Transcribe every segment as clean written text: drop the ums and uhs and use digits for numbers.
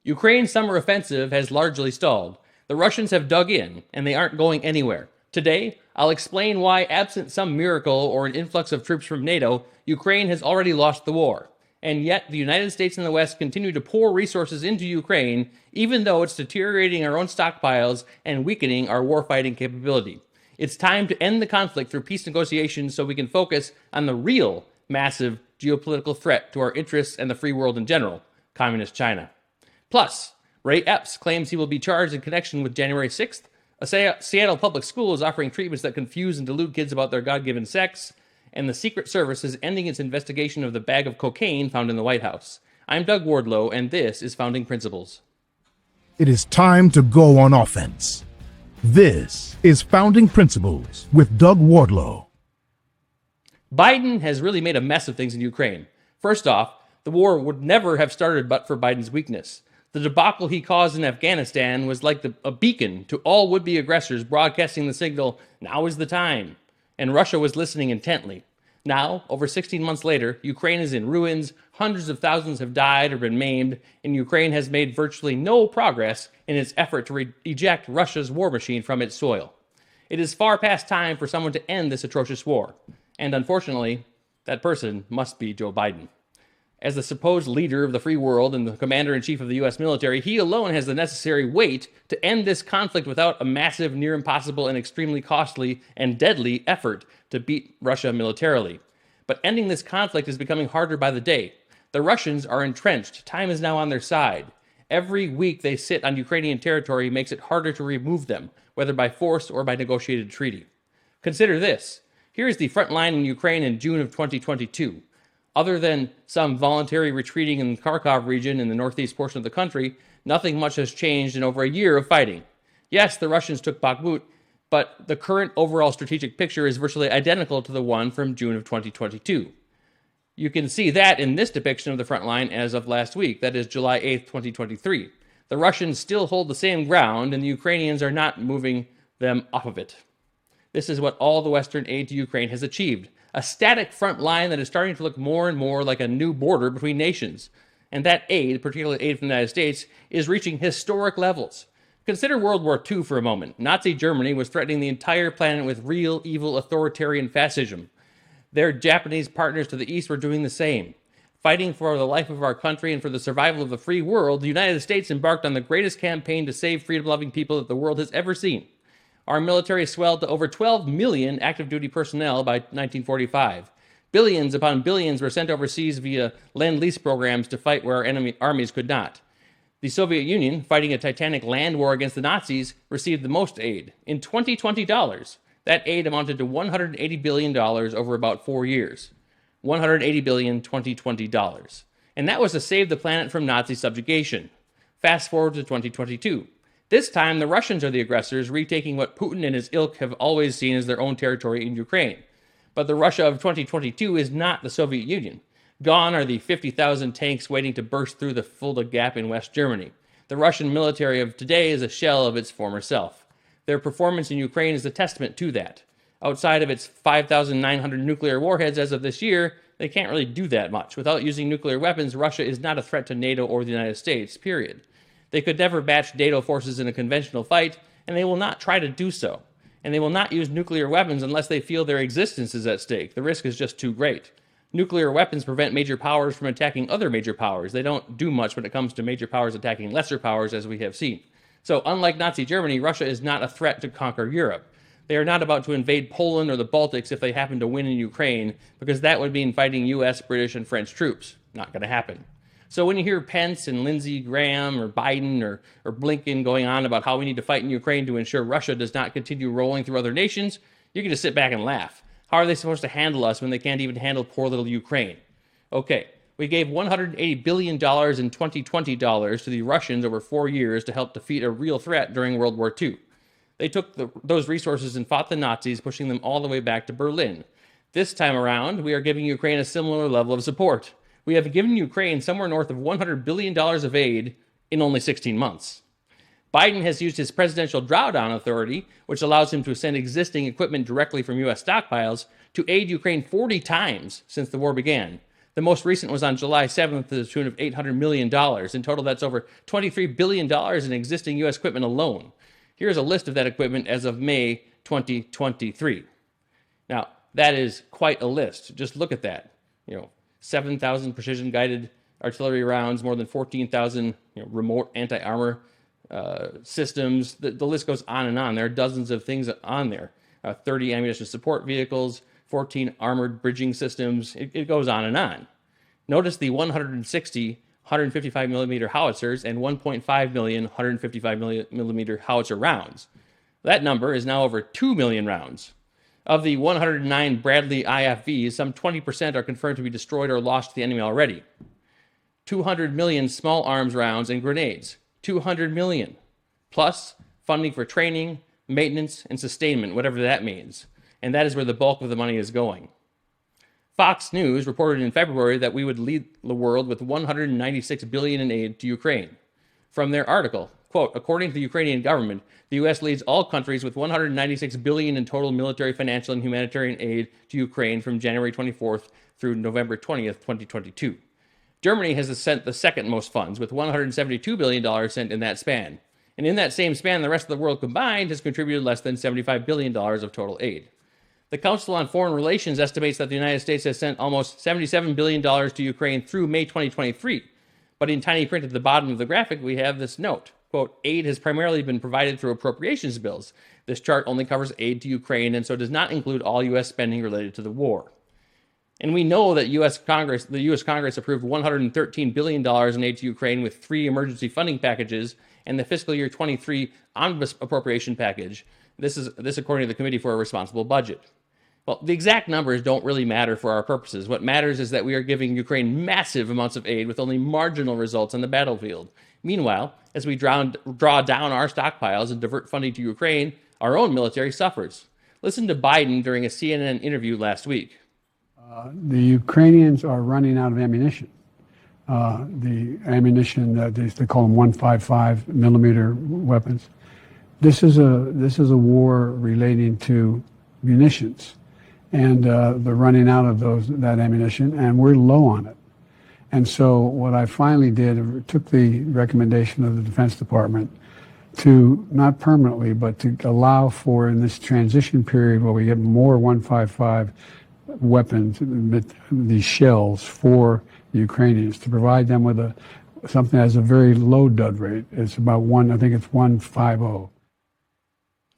Ukraine's summer offensive has largely stalled. The Russians have dug in, and they aren't going anywhere. Today, I'll explain why, absent some miracle or an influx of troops from NATO, Ukraine has already lost the war. And yet, the United States and the West continue to pour resources into Ukraine, even though it's deteriorating our own stockpiles and weakening our warfighting capability. It's time to end the conflict through peace negotiations so we can focus on the real massive geopolitical threat to our interests and the free world in general, Communist China. Plus, Ray Epps claims he will be charged in connection with January 6th. A Seattle public school is offering treatments that confuse and delude kids about their God-given sex. And the Secret Service is ending its investigation of the bag of cocaine found in the White House. I'm Doug Wardlow, and this is Founding Principles. It is time to go on offense. This is Founding Principles with Doug Wardlow. Biden has really made a mess of things in Ukraine. First off, the war would never have started but for Biden's weakness. The debacle he caused in Afghanistan was like a beacon to all would-be aggressors, broadcasting the signal, "Now is the time." And Russia was listening intently. Now, over 16 months later, Ukraine is in ruins, hundreds of thousands have died or been maimed, and Ukraine has made virtually no progress in its effort to eject Russia's war machine from its soil. It is far past time for someone to end this atrocious war. And unfortunately, that person must be Joe Biden. As the supposed leader of the free world and the commander-in-chief of the U.S. military, he alone has the necessary weight to end this conflict without a massive, near-impossible, and extremely costly and deadly effort to beat Russia militarily. But ending this conflict is becoming harder by the day. The Russians are entrenched. Time is now on their side. Every week they sit on Ukrainian territory makes it harder to remove them, whether by force or by negotiated treaty. Consider this. Here is the front line in Ukraine in June of 2022. Other than some voluntary retreating in the Kharkov region in the northeast portion of the country, nothing much has changed in over a year of fighting. Yes, the Russians took Bakhmut, but the current overall strategic picture is virtually identical to the one from June of 2022. You can see that in this depiction of the front line as of last week, that is July 8th, 2023. The Russians still hold the same ground, and the Ukrainians are not moving them off of it. This is what all the Western aid to Ukraine has achieved. A static front line that is starting to look more and more like a new border between nations. And that aid, particularly aid from the United States, is reaching historic levels. Consider World War II for a moment. Nazi Germany was threatening the entire planet with real, evil, authoritarian fascism. Their Japanese partners to the east were doing the same. Fighting for the life of our country and for the survival of the free world, the United States embarked on the greatest campaign to save freedom-loving people that the world has ever seen. Our military swelled to over 12 million active-duty personnel by 1945. Billions upon billions were sent overseas via Lend-Lease programs to fight where our enemy armies could not. The Soviet Union, fighting a titanic land war against the Nazis, received the most aid. In 2020 dollars, that aid amounted to $180 billion over about 4 years. $180 billion 2020 dollars. And that was to save the planet from Nazi subjugation. Fast forward to 2022. This time, the Russians are the aggressors, retaking what Putin and his ilk have always seen as their own territory in Ukraine. But the Russia of 2022 is not the Soviet Union. Gone are the 50,000 tanks waiting to burst through the Fulda Gap in West Germany. The Russian military of today is a shell of its former self. Their performance in Ukraine is a testament to that. Outside of its 5,900 nuclear warheads as of this year, they can't really do that much. Without using nuclear weapons, Russia is not a threat to NATO or the United States, period. They could never match NATO forces in a conventional fight, and they will not try to do so. And they will not use nuclear weapons unless they feel their existence is at stake. The risk is just too great. Nuclear weapons prevent major powers from attacking other major powers. They don't do much when it comes to major powers attacking lesser powers, as we have seen. So, unlike Nazi Germany, Russia is not a threat to conquer Europe. They are not about to invade Poland or the Baltics if they happen to win in Ukraine, because that would mean fighting US, British, and French troops. Not going to happen. So when you hear Pence and Lindsey Graham or Biden or Blinken going on about how we need to fight in Ukraine to ensure Russia does not continue rolling through other nations, you can just sit back and laugh. How are they supposed to handle us when they can't even handle poor little Ukraine? Okay, we gave $180 billion in 2020 dollars to the Russians over 4 years to help defeat a real threat during World War II. They took those resources and fought the Nazis, pushing them all the way back to Berlin. This time around, we are giving Ukraine a similar level of support. We have given Ukraine somewhere north of $100 billion of aid in only 16 months. Biden has used his presidential drawdown authority, which allows him to send existing equipment directly from U.S. stockpiles, to aid Ukraine 40 times since the war began. The most recent was on July 7th to the tune of $800 million. In total, that's over $23 billion in existing U.S. equipment alone. Here's a list of that equipment as of May 2023. Now, that is quite a list. Just look at that. 7,000 precision-guided artillery rounds, more than 14,000 remote anti-armor systems. The list goes on and on. There are dozens of things on there. 30 ammunition support vehicles, 14 armored bridging systems. It goes on and on. Notice the 160 155 millimeter howitzers and 1.5 million 155 millimeter howitzer rounds. That number is now over 2 million rounds. Of the 109 Bradley IFVs, some 20% are confirmed to be destroyed or lost to the enemy already. 200 million small arms rounds and grenades. 200 million. Plus funding for training, maintenance, and sustainment, whatever that means. And that is where the bulk of the money is going. Fox News reported in February that we would lead the world with $196 billion in aid to Ukraine. From their article, quote, according to the Ukrainian government, the U.S. leads all countries with $196 billion in total military, financial, and humanitarian aid to Ukraine from January 24th through November 20th, 2022. Germany has sent the second most funds, with $172 billion sent in that span. And in that same span, the rest of the world combined has contributed less than $75 billion of total aid. The Council on Foreign Relations estimates that the United States has sent almost $77 billion to Ukraine through May 2023. But in tiny print at the bottom of the graphic, we have this note. Quote, aid has primarily been provided through appropriations bills. This chart only covers aid to Ukraine and so does not include all U.S. spending related to the war. And we know that the U.S. Congress approved $113 billion in aid to Ukraine with 3 emergency funding packages and the fiscal year 23 omnibus appropriation package. This according to the Committee for a Responsible Budget. Well, the exact numbers don't really matter for our purposes. What matters is that we are giving Ukraine massive amounts of aid with only marginal results on the battlefield. Meanwhile, as we draw down our stockpiles and divert funding to Ukraine, our own military suffers. Listen to Biden during a CNN interview last week. The Ukrainians are running out of ammunition. The ammunition that they call them 155 millimeter weapons. This is a war relating to munitions, and they're running out of that ammunition, and we're low on it. And so what I finally did, took the recommendation of the Defense Department to, not permanently, but to allow for, in this transition period where we get more 155 weapons, these shells for the Ukrainians, to provide them with something that has a very low dud rate. It's about 150.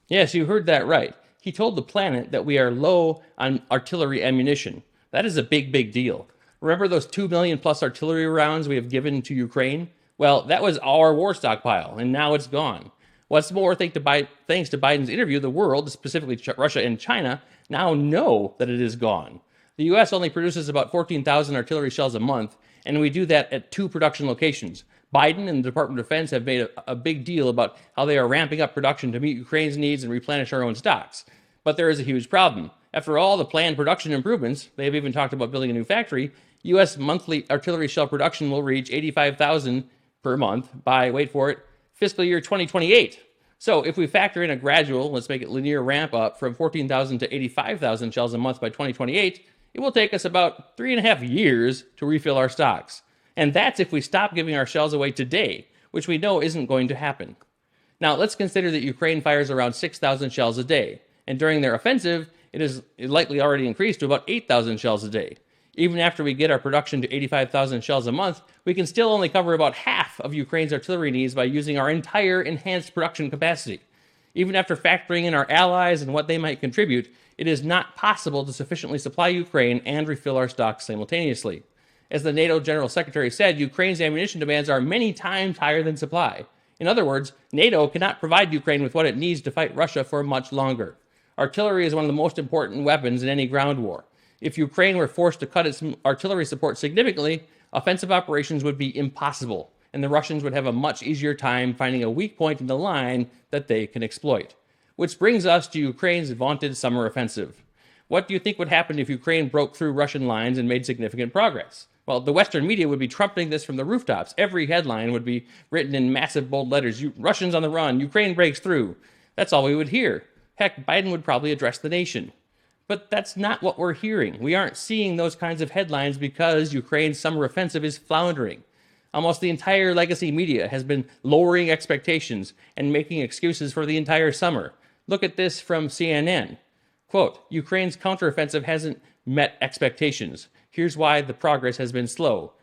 Yes, you heard that right. He told the planet that we are low on artillery ammunition. That is a big, big deal. Remember those 2 million plus artillery rounds we have given to Ukraine? Well, that was our war stockpile, and now it's gone. What's more, thanks to Biden's interview, the world, specifically Russia and China, now know that it is gone. The U.S. only produces about 14,000 artillery shells a month, and we do that at 2 production locations. Biden and the Department of Defense have made a big deal about how they are ramping up production to meet Ukraine's needs and replenish our own stocks. But there is a huge problem. After all the planned production improvements, they have even talked about building a new factory, U.S. monthly artillery shell production will reach 85,000 per month by, wait for it, fiscal year 2028. So if we factor in a gradual, let's make it linear ramp up from 14,000 to 85,000 shells a month by 2028, it will take us about 3.5 years to refill our stocks. And that's if we stop giving our shells away today, which we know isn't going to happen. Now, let's consider that Ukraine fires around 6,000 shells a day, and during their offensive, it is likely already increased to about 8,000 shells a day. Even after we get our production to 85,000 shells a month, we can still only cover about half of Ukraine's artillery needs by using our entire enhanced production capacity. Even after factoring in our allies and what they might contribute, it is not possible to sufficiently supply Ukraine and refill our stocks simultaneously. As the NATO General Secretary said, Ukraine's ammunition demands are many times higher than supply. In other words, NATO cannot provide Ukraine with what it needs to fight Russia for much longer. Artillery is one of the most important weapons in any ground war. If Ukraine were forced to cut its artillery support significantly, offensive operations would be impossible, and the Russians would have a much easier time finding a weak point in the line that they can exploit. Which brings us to Ukraine's vaunted summer offensive. What do you think would happen if Ukraine broke through Russian lines and made significant progress? Well, the Western media would be trumpeting this from the rooftops. Every headline would be written in massive bold letters, Russians on the run, Ukraine breaks through. That's all we would hear. Heck, Biden would probably address the nation. But that's not what we're hearing. We aren't seeing those kinds of headlines because Ukraine's summer offensive is floundering. Almost the entire legacy media has been lowering expectations and making excuses for the entire summer. Look at this from CNN. Quote, Ukraine's counteroffensive hasn't met expectations. Here's why the progress has been slow,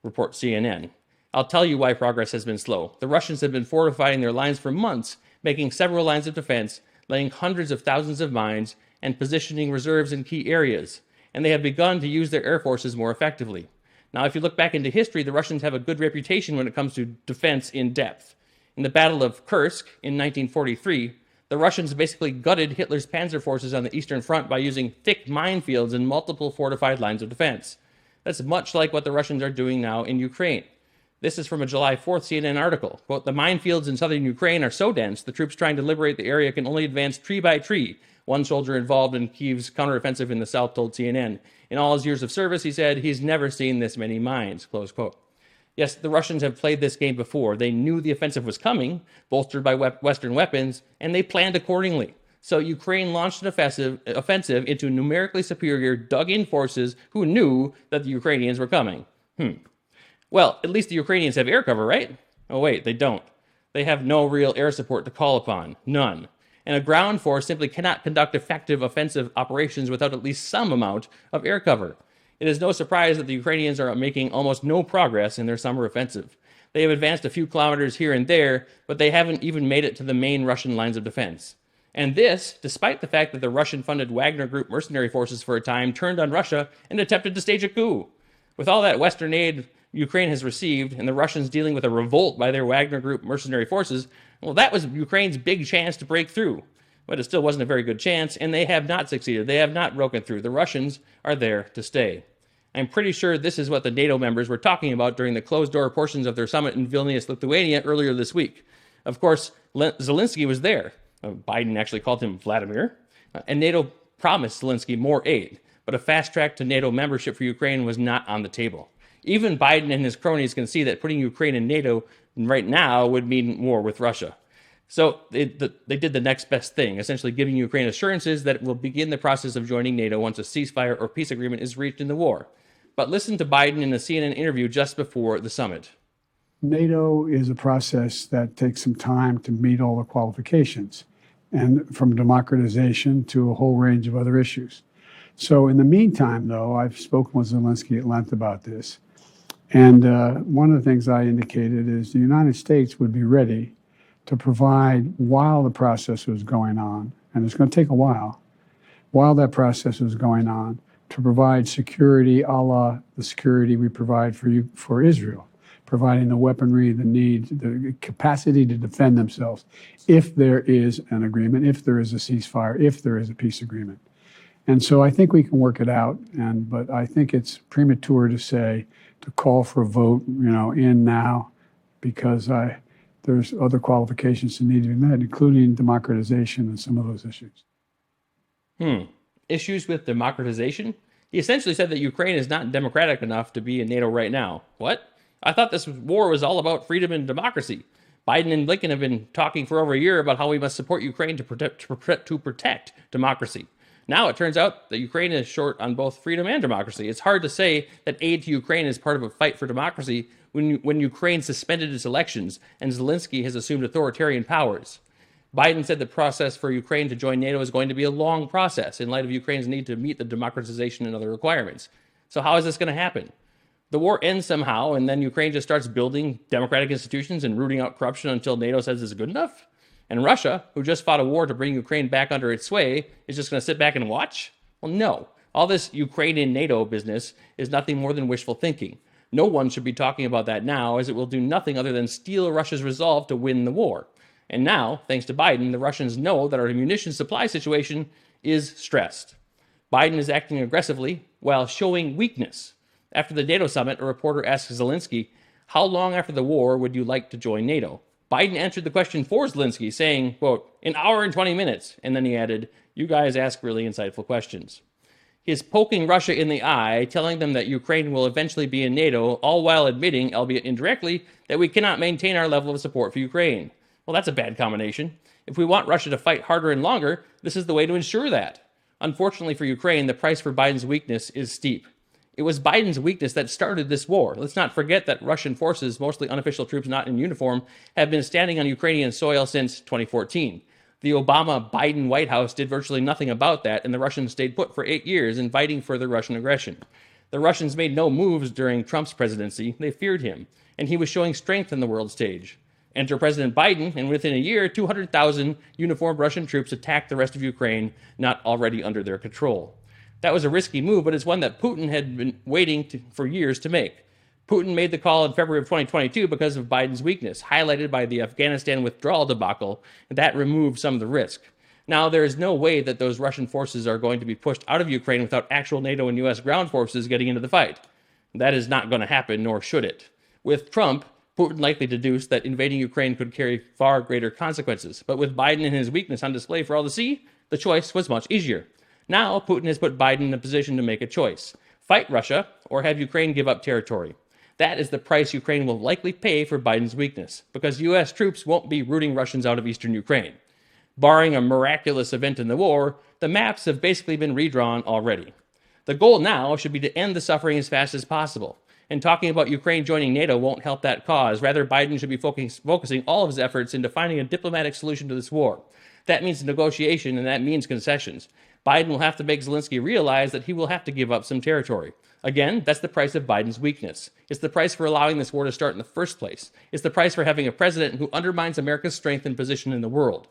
reports CNN. I'll tell you why progress has been slow. The Russians have been fortifying their lines for months, making several lines of defense, laying hundreds of thousands of mines, and positioning reserves in key areas. And they have begun to use their air forces more effectively. Now, if you look back into history, the Russians have a good reputation when it comes to defense in depth. In the Battle of Kursk in 1943, the Russians basically gutted Hitler's panzer forces on the Eastern Front by using thick minefields and multiple fortified lines of defense. That's much like what the Russians are doing now in Ukraine. This is from a July 4th CNN article. Quote, the minefields in southern Ukraine are so dense, the troops trying to liberate the area can only advance tree by tree. One soldier involved in Kyiv's counteroffensive in the south told CNN. In all his years of service, he said, he's never seen this many mines, close quote. Yes, the Russians have played this game before. They knew the offensive was coming, bolstered by Western weapons, and they planned accordingly. So Ukraine launched an offensive into numerically superior, dug-in forces who knew that the Ukrainians were coming. Well, at least the Ukrainians have air cover, right? Oh wait, they don't. They have no real air support to call upon. None. And a ground force simply cannot conduct effective offensive operations without at least some amount of air cover. It is no surprise that the Ukrainians are making almost no progress in their summer offensive. They have advanced a few kilometers here and there, but they haven't even made it to the main Russian lines of defense. And this, despite the fact that the Russian-funded Wagner Group mercenary forces for a time turned on Russia and attempted to stage a coup. With all that Western aid Ukraine has received, and the Russians dealing with a revolt by their Wagner Group mercenary forces, well, that was Ukraine's big chance to break through. But it still wasn't a very good chance, and they have not succeeded. They have not broken through. The Russians are there to stay. I'm pretty sure this is what the NATO members were talking about during the closed-door portions of their summit in Vilnius, Lithuania, earlier this week. Of course, Zelensky was there. Biden actually called him Vladimir. And NATO promised Zelensky more aid, but a fast track to NATO membership for Ukraine was not on the table. Even Biden and his cronies can see that putting Ukraine in NATO right now would mean war with Russia. So they did the next best thing, essentially giving Ukraine assurances that it will begin the process of joining NATO once a ceasefire or peace agreement is reached in the war. But listen to Biden in a CNN interview just before the summit. NATO is a process that takes some time to meet all the qualifications, and from democratization to a whole range of other issues. So in the meantime, though, I've spoken with Zelensky at length about this. And one of the things I indicated is the United States would be ready to provide, while the process was going on, and it's going to take a while that process was going on, to provide security a la the security we provide for Israel, providing the weaponry, the capacity to defend themselves if there is an agreement, if there is a ceasefire, if there is a peace agreement. And so I think we can work it out, but I think it's premature to call for a vote, in now, because there's other qualifications that need to be met, including democratization and some of those issues. Issues with democratization? He essentially said that Ukraine is not democratic enough to be in NATO right now. What? I thought this war was all about freedom and democracy. Biden and Blinken have been talking for over a year about how we must support Ukraine to protect democracy. Now it turns out that Ukraine is short on both freedom and democracy. It's hard to say that aid to Ukraine is part of a fight for democracy when Ukraine suspended its elections and Zelensky has assumed authoritarian powers. Biden said the process for Ukraine to join NATO is going to be a long process in light of Ukraine's need to meet the democratization and other requirements. So how is this going to happen? The war ends somehow, and then Ukraine just starts building democratic institutions and rooting out corruption until NATO says it's good enough? And Russia, who just fought a war to bring Ukraine back under its sway, is just going to sit back and watch? Well, no. All this Ukrainian NATO business is nothing more than wishful thinking. No one should be talking about that now, as it will do nothing other than steal Russia's resolve to win the war. And now, thanks to Biden, the Russians know that our munitions supply situation is stressed. Biden is acting aggressively while showing weakness. After the NATO summit, a reporter asked Zelensky, how long after the war would you like to join NATO? Biden answered the question for Zelensky, saying, quote, an hour and 20 minutes. And then he added, you guys ask really insightful questions. He is poking Russia in the eye, telling them that Ukraine will eventually be in NATO, all while admitting, albeit indirectly, that we cannot maintain our level of support for Ukraine. Well, that's a bad combination. If we want Russia to fight harder and longer, this is the way to ensure that. Unfortunately for Ukraine, the price for Biden's weakness is steep. It was Biden's weakness that started this war. Let's not forget that Russian forces, mostly unofficial troops not in uniform, have been standing on Ukrainian soil since 2014. The Obama-Biden White House did virtually nothing about that, and the Russians stayed put for 8 years, inviting further Russian aggression. The Russians made no moves during Trump's presidency. They feared him, and he was showing strength on the world stage. Enter President Biden, and within a year, 200,000 uniformed Russian troops attacked the rest of Ukraine, not already under their control. That was a risky move, but it's one that Putin had been waiting for years to make. Putin made the call in February of 2022 because of Biden's weakness, highlighted by the Afghanistan withdrawal debacle, and that removed some of the risk. Now, there is no way that those Russian forces are going to be pushed out of Ukraine without actual NATO and U.S. ground forces getting into the fight. That is not going to happen, nor should it. With Trump, Putin likely deduced that invading Ukraine could carry far greater consequences. But with Biden and his weakness on display for all to see, the choice was much easier. Now, Putin has put Biden in a position to make a choice. Fight Russia, or have Ukraine give up territory. That is the price Ukraine will likely pay for Biden's weakness, because U.S. troops won't be rooting Russians out of eastern Ukraine. Barring a miraculous event in the war, the maps have basically been redrawn already. The goal now should be to end the suffering as fast as possible. And talking about Ukraine joining NATO won't help that cause. Rather, Biden should be focusing all of his efforts into finding a diplomatic solution to this war. That means negotiation, and that means concessions. Biden will have to make Zelensky realize that he will have to give up some territory. Again, that's the price of Biden's weakness. It's the price for allowing this war to start in the first place. It's the price for having a president who undermines America's strength and position in the world.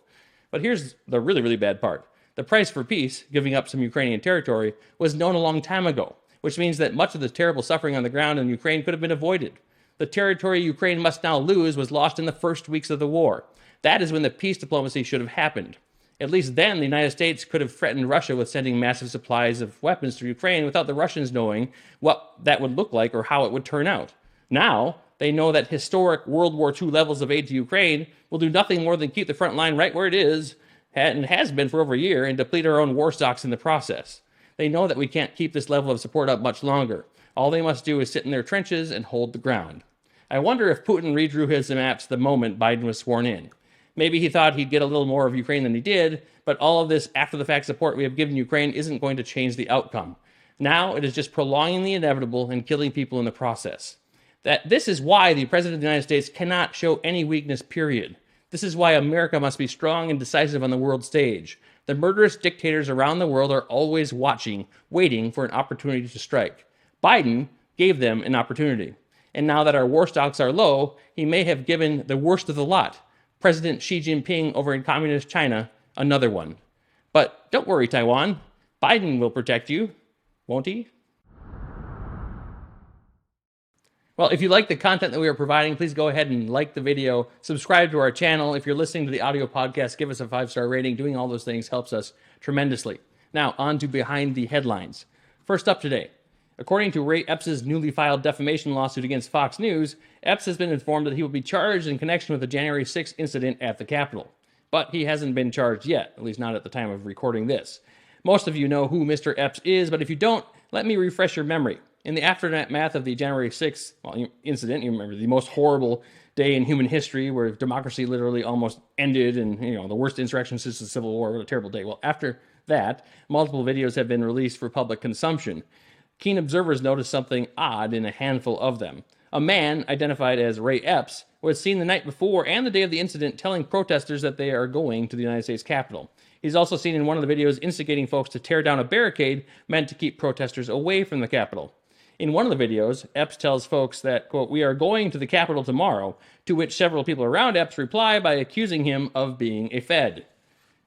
But here's the really, really bad part. The price for peace, giving up some Ukrainian territory, was known a long time ago, which means that much of the terrible suffering on the ground in Ukraine could have been avoided. The territory Ukraine must now lose was lost in the first weeks of the war. That is when the peace diplomacy should have happened. At least then, the United States could have threatened Russia with sending massive supplies of weapons to Ukraine without the Russians knowing what that would look like or how it would turn out. Now, they know that historic World War II levels of aid to Ukraine will do nothing more than keep the front line right where it is, and has been for over a year, and deplete our own war stocks in the process. They know that we can't keep this level of support up much longer. All they must do is sit in their trenches and hold the ground. I wonder if Putin redrew his maps the moment Biden was sworn in. Maybe he thought he'd get a little more of Ukraine than he did, but all of this after-the-fact support we have given Ukraine isn't going to change the outcome. Now it is just prolonging the inevitable and killing people in the process. This is why the President of the United States cannot show any weakness, period. This is why America must be strong and decisive on the world stage. The murderous dictators around the world are always watching, waiting for an opportunity to strike. Biden gave them an opportunity. And now that our war stocks are low, he may have given the worst of the lot, President Xi Jinping over in communist China, another one. But don't worry, Taiwan. Biden will protect you, won't he? Well, if you like the content that we are providing, please go ahead and like the video, subscribe to our channel. If you're listening to the audio podcast, give us a 5-star rating. Doing all those things helps us tremendously. Now, on to behind the headlines. First up today, according to Ray Epps' newly filed defamation lawsuit against Fox News, Epps has been informed that he will be charged in connection with the January 6th incident at the Capitol. But he hasn't been charged yet, at least not at the time of recording this. Most of you know who Mr. Epps is, but if you don't, let me refresh your memory. In the aftermath of the January 6th incident, you remember the most horrible day in human history where democracy literally almost ended, and the worst insurrection since the Civil War. What a terrible day. Well, after that, multiple videos have been released for public consumption. Keen observers noticed something odd in a handful of them. A man, identified as Ray Epps, was seen the night before and the day of the incident telling protesters that they are going to the United States Capitol. He's also seen in one of the videos instigating folks to tear down a barricade meant to keep protesters away from the Capitol. In one of the videos, Epps tells folks that, quote, "We are going to the Capitol tomorrow," to which several people around Epps reply by accusing him of being a Fed.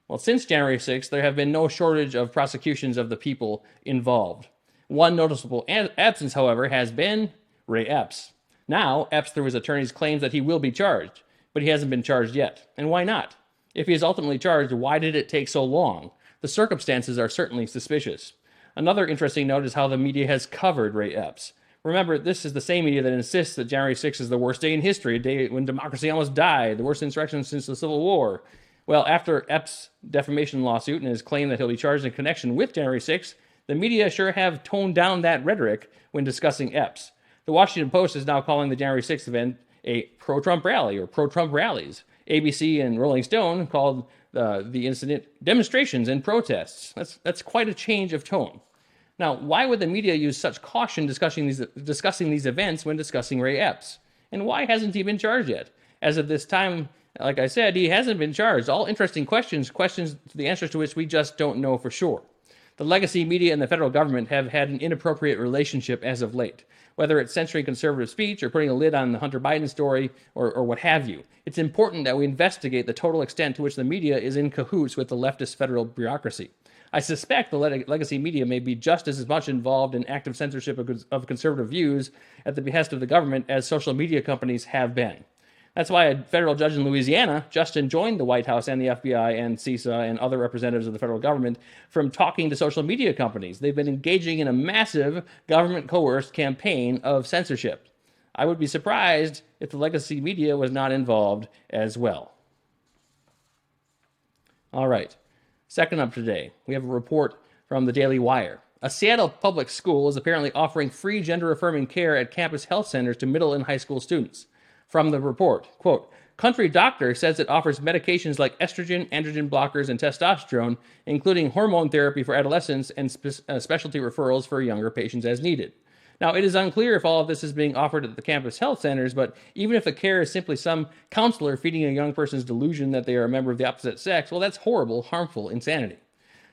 Well, since January 6th, there have been no shortage of prosecutions of the people involved. One noticeable absence, however, has been Ray Epps. Now, Epps, through his attorneys, claims that he will be charged, but he hasn't been charged yet. And why not? If he is ultimately charged, why did it take so long? The circumstances are certainly suspicious. Another interesting note is how the media has covered Ray Epps. Remember, this is the same media that insists that January 6th is the worst day in history, a day when democracy almost died, the worst insurrection since the Civil War. Well, after Epps' defamation lawsuit and his claim that he'll be charged in connection with January 6th, the media sure have toned down that rhetoric when discussing Epps. The Washington Post is now calling the January 6th event a pro-Trump rally or pro-Trump rallies. ABC and Rolling Stone called the incident demonstrations and protests. That's quite a change of tone. Now, why would the media use such caution discussing these events when discussing Ray Epps? And why hasn't he been charged yet? As of this time, like I said, he hasn't been charged. All interesting questions, the answers to which we just don't know for sure. The legacy media and the federal government have had an inappropriate relationship as of late, whether it's censoring conservative speech or putting a lid on the Hunter Biden story or what have you. It's important that we investigate the total extent to which the media is in cahoots with the leftist federal bureaucracy. I suspect the legacy media may be just as much involved in active censorship of conservative views at the behest of the government as social media companies have been. That's why a federal judge in Louisiana just enjoined the White House and the FBI and CISA and other representatives of the federal government from talking to social media companies. They've been engaging in a massive government-coerced campaign of censorship. I would be surprised if the legacy media was not involved as well. All right. Second up today, we have a report from the Daily Wire. A Seattle public school is apparently offering free gender-affirming care at campus health centers to middle and high school students. From the report, quote, Country Doctor says it offers medications like estrogen, androgen blockers, and testosterone, including hormone therapy for adolescents and specialty referrals for younger patients as needed. Now, it is unclear if all of this is being offered at the campus health centers, but even if the care is simply some counselor feeding a young person's delusion that they are a member of the opposite sex, well, that's horrible, harmful insanity.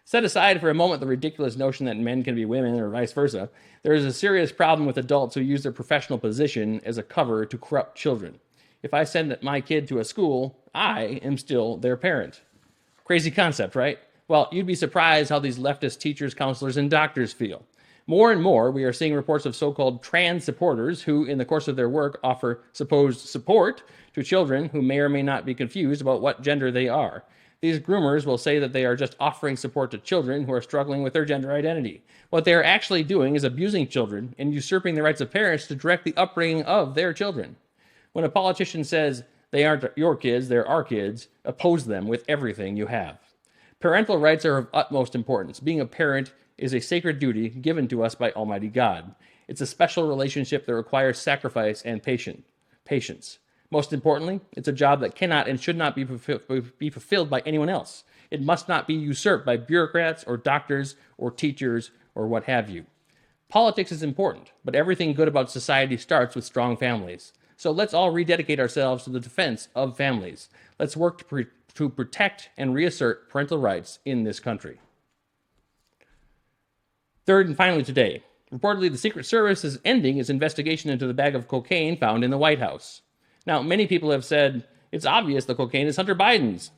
Set aside for a moment the ridiculous notion that men can be women or vice versa. There is a serious problem with adults who use their professional position as a cover to corrupt children. If I send my kid to a school, I am still their parent. Crazy concept, right? Well, you'd be surprised how these leftist teachers, counselors, and doctors feel. More and more, we are seeing reports of so-called trans supporters who, in the course of their work, offer supposed support to children who may or may not be confused about what gender they are. These groomers will say that they are just offering support to children who are struggling with their gender identity. What they are actually doing is abusing children and usurping the rights of parents to direct the upbringing of their children. When a politician says they aren't your kids, they're our kids, oppose them with everything you have. Parental rights are of utmost importance. Being a parent is a sacred duty given to us by Almighty God. It's a special relationship that requires sacrifice and patience. Most importantly, it's a job that cannot and should not be fulfilled by anyone else. It must not be usurped by bureaucrats or doctors or teachers or what have you. Politics is important, but everything good about society starts with strong families. So let's all rededicate ourselves to the defense of families. Let's work to protect and reassert parental rights in this country. Third and finally today, reportedly the Secret Service is ending its investigation into the bag of cocaine found in the White House. Now, many people have said it's obvious the cocaine is Hunter Biden's.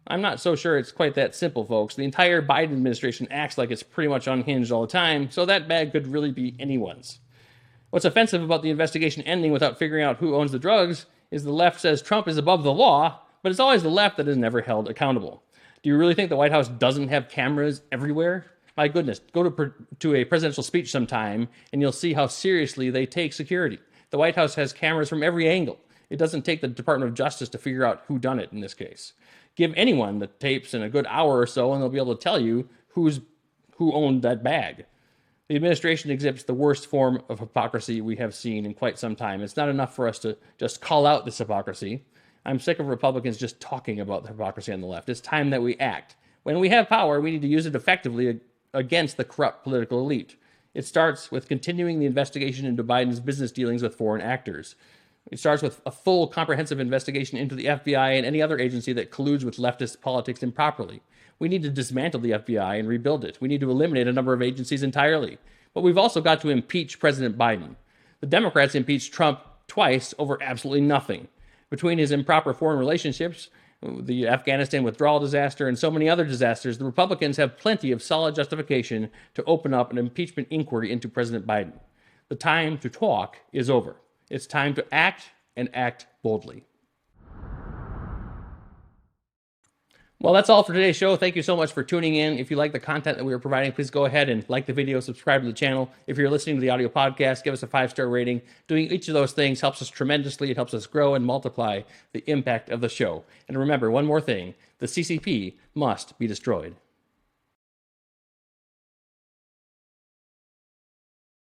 I'm not so sure it's quite that simple, folks. The entire Biden administration acts like it's pretty much unhinged all the time, so that bag could really be anyone's. What's offensive about the investigation ending without figuring out who owns the drugs is the left says Trump is above the law, but it's always the left that is never held accountable. Do you really think the White House doesn't have cameras everywhere? My goodness, go to a presidential speech sometime and you'll see how seriously they take security. The White House has cameras from every angle. It doesn't take the Department of Justice to figure out who done it in this case. Give anyone the tapes in a good hour or so and they'll be able to tell you who owned that bag. The administration exhibits the worst form of hypocrisy we have seen in quite some time. It's not enough for us to just call out this hypocrisy. I'm sick of Republicans just talking about the hypocrisy on the left. It's time that we act. When we have power, we need to use it effectively against the corrupt political elite. It starts with continuing the investigation into Biden's business dealings with foreign actors. It starts with a full, comprehensive investigation into the FBI and any other agency that colludes with leftist politics improperly. We need to dismantle the FBI and rebuild it. We need to eliminate a number of agencies entirely. But we've also got to impeach President Biden. The Democrats impeached Trump twice over absolutely nothing. Between his improper foreign relationships, the Afghanistan withdrawal disaster, and so many other disasters, the Republicans have plenty of solid justification to open up an impeachment inquiry into President Biden. The time to talk is over. It's time to act, and act boldly. Well, that's all for today's show. Thank you so much for tuning in. If you like the content that we are providing, please go ahead and like the video, subscribe to the channel. If you're listening to the audio podcast, give us a 5-star rating. Doing each of those things helps us tremendously. It helps us grow and multiply the impact of the show. And remember, one more thing, the CCP must be destroyed.